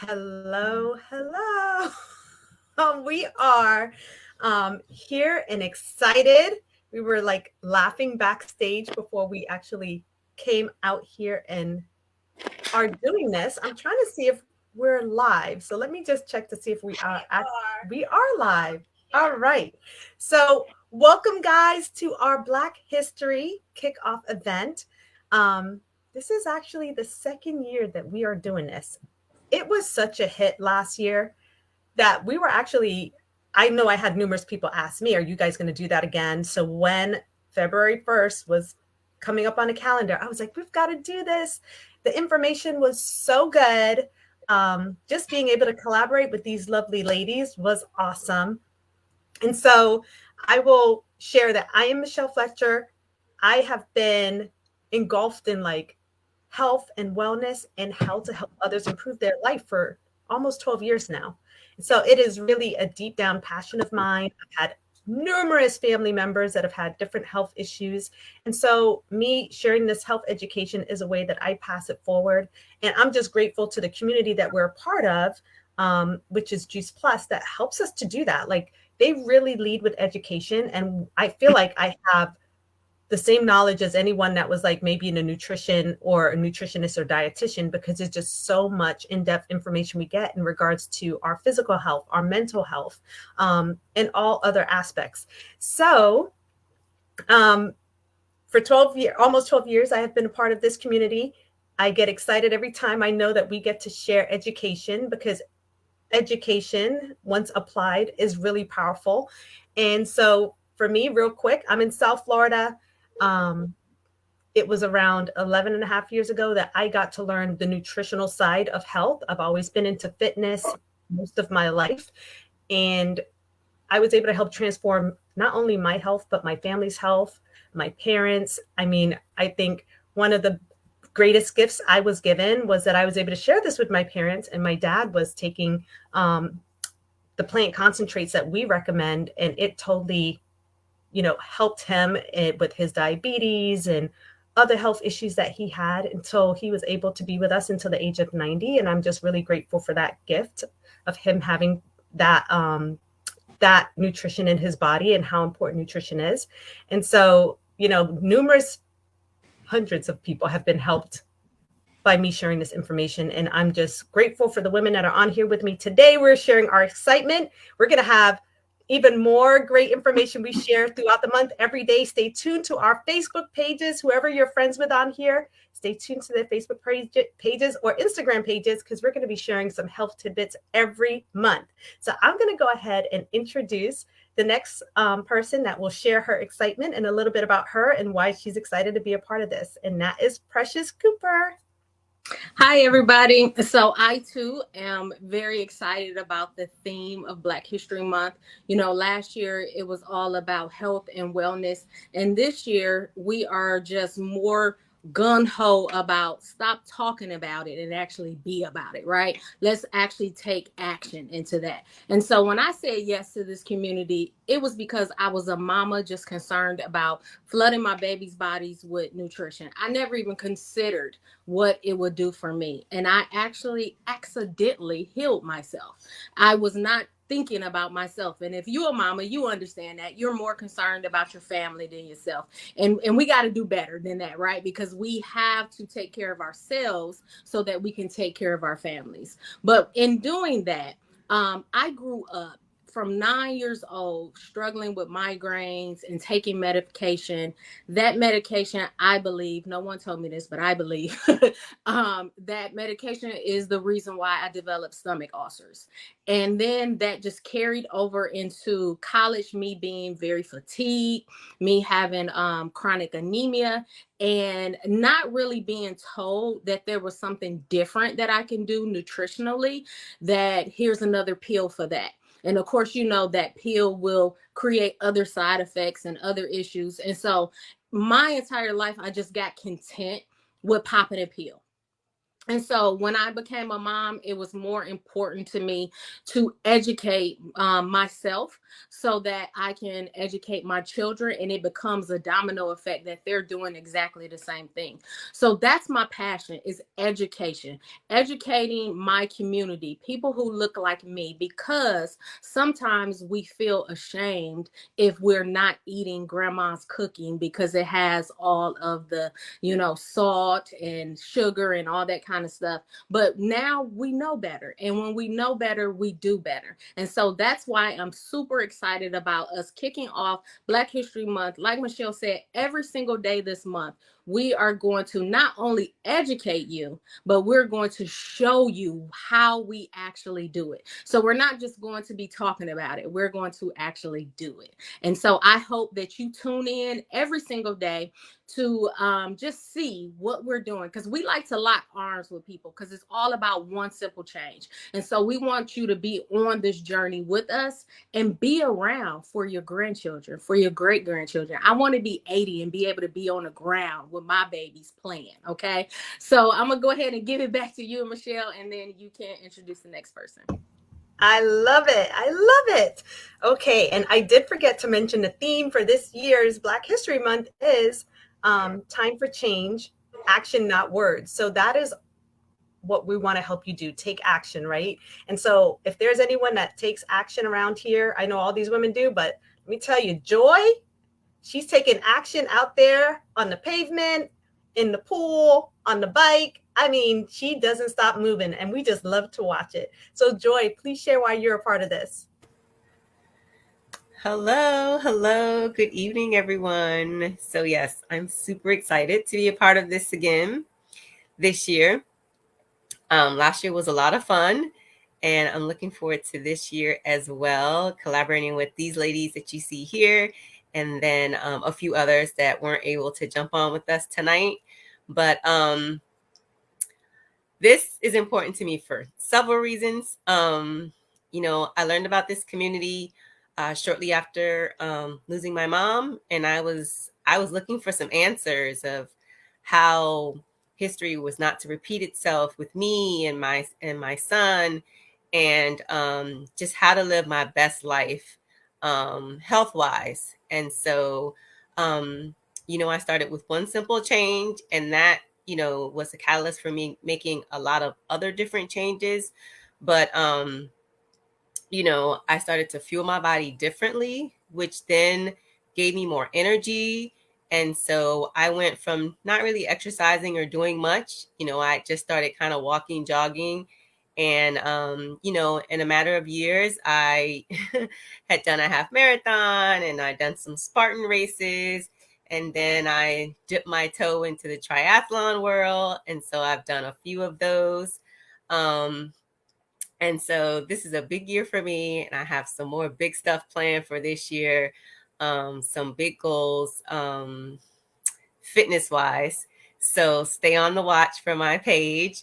Hello, hello. We are here and excited. We were like laughing backstage before we actually came out here and are doing this. I'm trying to see if we're live. So let me just check to see if we are live. All right. So welcome guys to our Black History Kickoff event. Um, this is actually the second year that we are doing this. It was such a hit last year that we were actually, I know I had numerous people ask me, are you guys going to do that again? So when February 1st was coming up on a calendar, I was like, we've got to do this. The information was so good. Just being able to collaborate with these lovely ladies was awesome. And so I will share that I am Michelle Fletcher. I have been engulfed in like health and wellness and how to help others improve their life for almost 12 years now. And so it is really a deep down passion of mine. I've had numerous family members that have had different health issues. And so me sharing this health education is a way that I pass it forward. And I'm just grateful to the community that we're a part of, which is Juice Plus, that helps us to do that. Like they really lead with education. And I feel like I have the same knowledge as anyone that was like maybe in a nutrition or a nutritionist or dietitian, because there's just so much in-depth information we get in regards to our physical health, our mental health, and all other aspects. So for almost 12 years, I have been a part of this community. I get excited every time I know that we get to share education, because education, once applied, is really powerful. And so for me, real quick, I'm in South Florida. It was around 11 and a half years ago that I got to learn the nutritional side of health. I've always been into fitness most of my life. And I was able to help transform not only my health, but my family's health, my parents. I mean, I think one of the greatest gifts I was given was that I was able to share this with my parents, and my dad was taking the plant concentrates that we recommend, and it totally helped him with his diabetes and other health issues that he had until he was able to be with us until the age of 90. And I'm just really grateful for that gift of him having that nutrition in his body and how important nutrition is. And so, numerous hundreds of people have been helped by me sharing this information. And I'm just grateful for the women that are on here with me today. We're sharing our excitement. We're going to have even more great information we share throughout the month every day. Stay tuned to our Facebook pages. Whoever you're friends with on here, stay tuned to their Facebook pages or Instagram pages, because we're going to be sharing some health tidbits every month. So I'm going to go ahead and introduce the next person that will share her excitement and a little bit about her and why she's excited to be a part of this. And that is Precious Cooper. Hi, everybody. So I too am very excited about the theme of Black History Month. Last year it was all about health and wellness. And this year we are just more gun-ho about stop talking about it and actually be about it, right? Let's actually take action into that. And so when I said yes to this community, it was because I was a mama just concerned about flooding my baby's bodies with nutrition. I never even considered what it would do for me. And I actually accidentally healed myself. I was not thinking about myself. And if you're a mama, you understand that you're more concerned about your family than yourself. And we got to do better than that, right? Because we have to take care of ourselves so that we can take care of our families. But in doing that, I grew up from 9 years old, struggling with migraines and taking medication. That medication, I believe, no one told me this, but I believe that medication is the reason why I developed stomach ulcers. And then that just carried over into college, me being very fatigued, me having chronic anemia, and not really being told that there was something different that I can do nutritionally, that here's another pill for that. And of course, that pill will create other side effects and other issues. And so my entire life, I just got content with popping a pill. And so when I became a mom, it was more important to me to educate myself so that I can educate my children, and it becomes a domino effect that they're doing exactly the same thing. So that's my passion, is education, educating my community, people who look like me, because sometimes we feel ashamed if we're not eating grandma's cooking because it has all of the, salt and sugar and all that kind of stuff. But now we know better. And when we know better, we do better. And so that's why I'm super excited about us kicking off Black History Month. Like Michelle said, every single day this month, we are going to not only educate you, but we're going to show you how we actually do it. So we're not just going to be talking about it, we're going to actually do it. And so I hope that you tune in every single day to just see what we're doing, because we like to lock arms with people because it's all about one simple change. And so we want you to be on this journey with us and be around for your grandchildren, for your great grandchildren. I want to be 80 and be able to be on the ground with my babies playing. Okay. So I'm going to go ahead and give it back to you, Michelle, and then you can introduce the next person. I love it. I love it. Okay, and I did forget to mention the theme for this year's Black History Month is time for change, action, not words. So that is what we want to help you do. Take action, right? And so if there's anyone that takes action around here, I know all these women do, but let me tell you, Joy, she's taking action out there on the pavement, in the pool, on the bike. I mean, she doesn't stop moving, and we just love to watch it. So, Joy, please share why you're a part of this. Hello, hello. Good evening, everyone. So, yes, I'm super excited to be a part of this again this year. Last year was a lot of fun, and I'm looking forward to this year as well, collaborating with these ladies that you see here, and then a few others that weren't able to jump on with us tonight. But this is important to me for several reasons. I learned about this community shortly after losing my mom, and I was looking for some answers of how history was not to repeat itself with me and my son, and just how to live my best life health wise. And so, I started with one simple change, and that was a catalyst for me making a lot of other different changes. But I started to fuel my body differently, which then gave me more energy. And so I went from not really exercising or doing much. I just started kind of walking, jogging. And, in a matter of years, I had done a half marathon, and I'd done some Spartan races. And then I dipped my toe into the triathlon world. And so I've done a few of those. And so this is a big year for me, and I have some more big stuff planned for this year, some big goals, fitness wise. So stay on the watch for my page.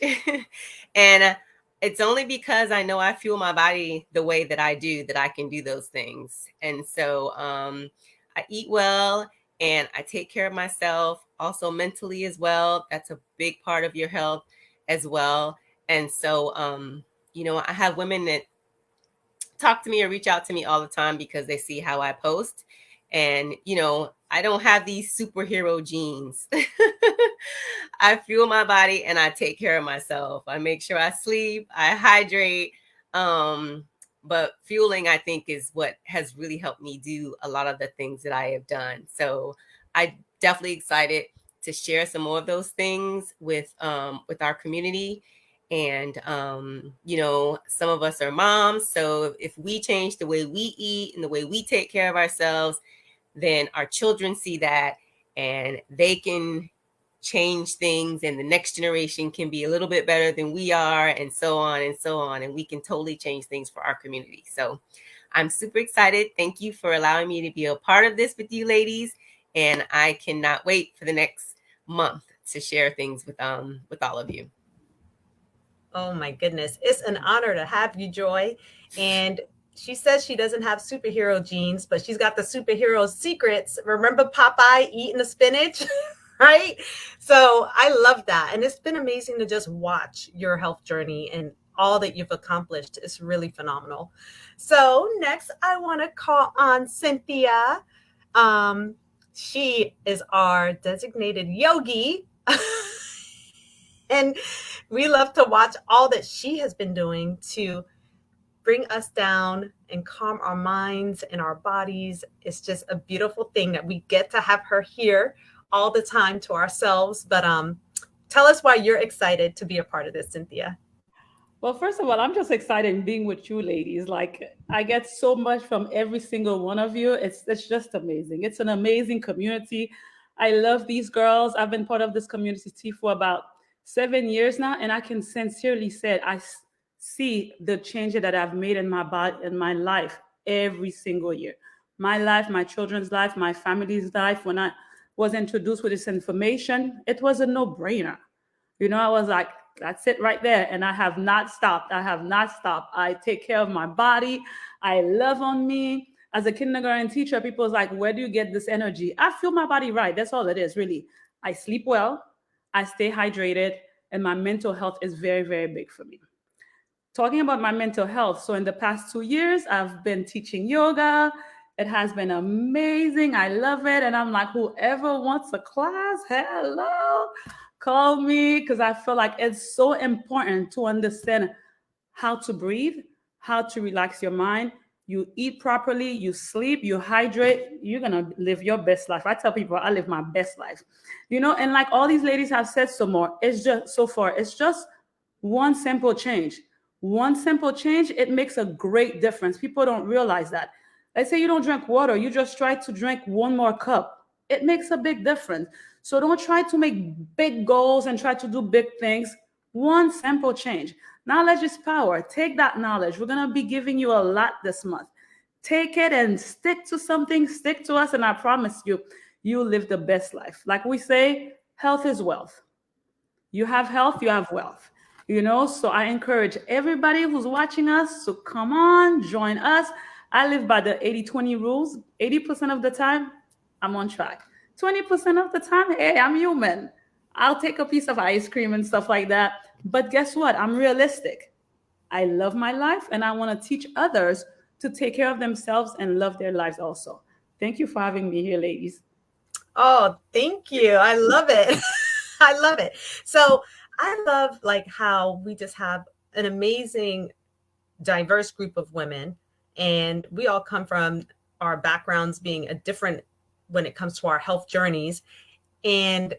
And it's only because I know I fuel my body the way that I do that I can do those things. And so I eat well, and I take care of myself, also mentally as well. That's a big part of your health as well. And so, I have women that talk to me or reach out to me all the time because they see how I post. And, I don't have these superhero genes. I fuel my body and I take care of myself. I make sure I sleep, I hydrate. But fueling, I think, is what has really helped me do a lot of the things that I have done. So I definitely excited to share some more of those things with our community. And some of us are moms, so if we change the way we eat and the way we take care of ourselves, then our children see that, and they can change things, and the next generation can be a little bit better than we are, and so on and so on, and we can totally change things for our community. So I'm super excited. Thank you for allowing me to be a part of this with you ladies, and I cannot wait for the next month to share things with all of you. Oh my goodness. It's an honor to have you, Joy. And she says she doesn't have superhero genes, but she's got the superhero secrets. Remember Popeye eating the spinach? right? So I love that. And it's been amazing to just watch your health journey and all that you've accomplished. It's really phenomenal. So next, I want to call on Cynthia. Um, she is our designated yogi. And we love to watch all that she has been doing to bring us down and calm our minds and our bodies. It's just a beautiful thing that we get to have her here all the time to ourselves. But tell us why you're excited to be a part of this, Cynthia. Well, first of all, I'm just excited being with you ladies. Like I get so much from every single one of you. It's just amazing. It's an amazing community. I love these girls. I've been part of this community for about 7 years now, and I can sincerely say see the change that I've made in my body in my life every single year. My life, my children's life, my family's life. When I was introduced with this information, it was a no-brainer. I was like, that's it right there. And I have not stopped. I have not stopped. I take care of my body. I love on me. As a kindergarten teacher, people was like, where do you get this energy? I feel my body right. That's all it is, really. I sleep well. I stay hydrated. And my mental health is very, very big for me. Talking about my mental health. So in the past 2 years, I've been teaching yoga. It has been amazing. I love it. And I'm like, whoever wants a class, hello, call me, because I feel like it's so important to understand how to breathe, how to relax your mind. You eat properly, you sleep, you hydrate, you're going to live your best life. I tell people I live my best life. And like all these ladies have said so more, it's just so far, it's just one simple change. One simple change, it makes a great difference. People don't realize that. Let's say you don't drink water, you just try to drink one more cup. It makes a big difference. So don't try to make big goals and try to do big things. One simple change. Knowledge is power. Take that knowledge. We're going to be giving you a lot this month. Take it and stick to something, stick to us, and I promise you, you'll live the best life. Like we say, health is wealth. You have health, you have wealth. So I encourage everybody who's watching us to come on, join us. I live by the 80-20 rules. 80% of the time, I'm on track. 20% of the time, hey, I'm human. I'll take a piece of ice cream and stuff like that. But guess what? I'm realistic. I love my life and I want to teach others to take care of themselves and love their lives also. Thank you for having me here, ladies. Oh, thank you. I love it. I love it. So I love like how we just have an amazing, diverse group of women, and we all come from our backgrounds being a different when it comes to our health journeys. And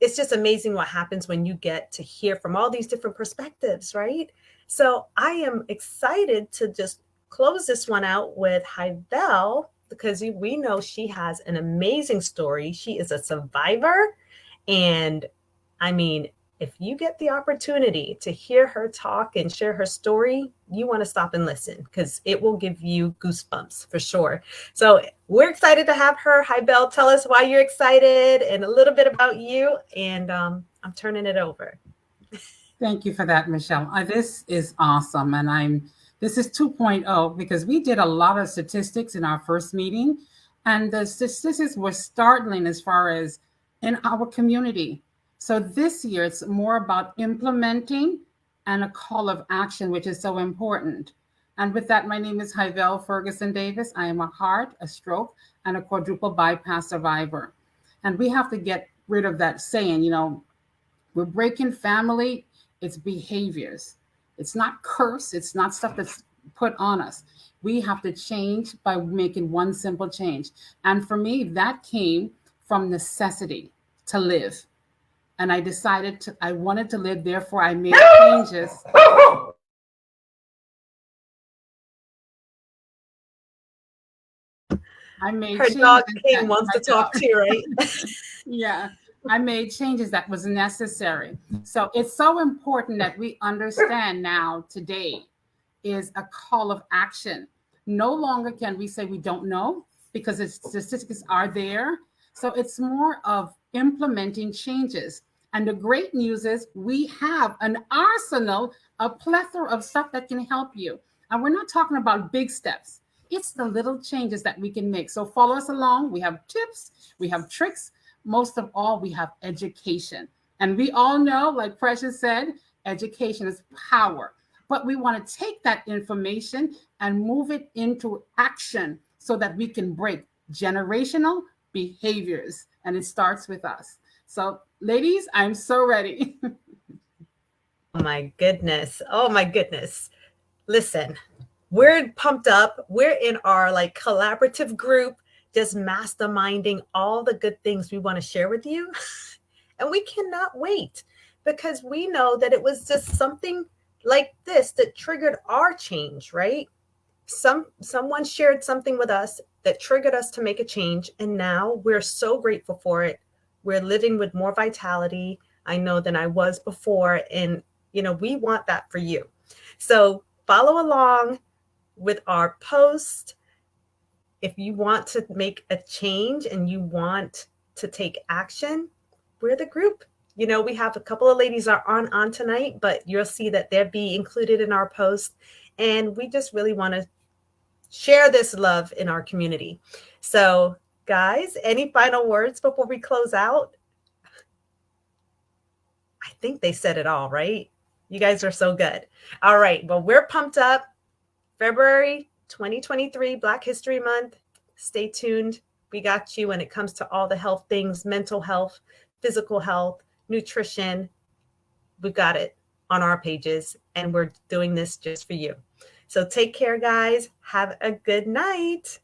it's just amazing what happens when you get to hear from all these different perspectives, right? So I am excited to just close this one out with Hyvel, because we know she has an amazing story. She is a survivor. And I mean, if you get the opportunity to hear her talk and share her story, you want to stop and listen, because it will give you goosebumps for sure. So we're excited to have her. Hi, Belle. Tell us why you're excited and a little bit about you. And I'm turning it over. Thank you for that, Michelle. This is awesome. And this is 2.0 because we did a lot of statistics in our first meeting. And the statistics were startling as far as in our community. So this year, it's more about implementing and a call of action, which is so important. And with that, my name is Hyvel Ferguson Davis. I am a heart, a stroke, and a quadruple bypass survivor. And we have to get rid of that saying, we're breaking family, it's behaviors. It's not curse, it's not stuff that's put on us. We have to change by making one simple change. And for me, that came from necessity to live. And I decided I wanted to live, therefore I made changes. Her dog King wants to talk to you, right? Yeah, I made changes that was necessary. So it's so important that we understand now today is a call of action. No longer can we say we don't know, because the statistics are there. So it's more of implementing changes. And the great news is we have an arsenal, a plethora of stuff that can help you. And we're not talking about big steps. It's the little changes that we can make. So follow us along. We have tips, we have tricks, most of all, we have education. And we all know, like Precious said, education is power. But we want to take that information and move it into action so that we can break generational behaviors. And it starts with us. So, ladies, I'm so ready. Oh my goodness. Oh my goodness. Listen, we're pumped up. We're in our like collaborative group, just masterminding all the good things we want to share with you. And we cannot wait because we know that it was just something like this that triggered our change, right? Someone shared something with us that triggered us to make a change, and now we're so grateful for it. We're living with more vitality, I know, than I was before, and we want that for you. So follow along with our post. If you want to make a change and you want to take action, we're the group. We have a couple of ladies are on tonight, but you'll see that they'll be included in our post. And we just really want to share this love in our community. So, guys, any final words before we close out? I think they said it all, right? You guys are so good. All right. Well, we're pumped up. February 2023, Black History Month. Stay tuned. We got you when it comes to all the health things, mental health, physical health, nutrition. We've got it on our pages, and we're doing this just for you. So take care, guys. Have a good night.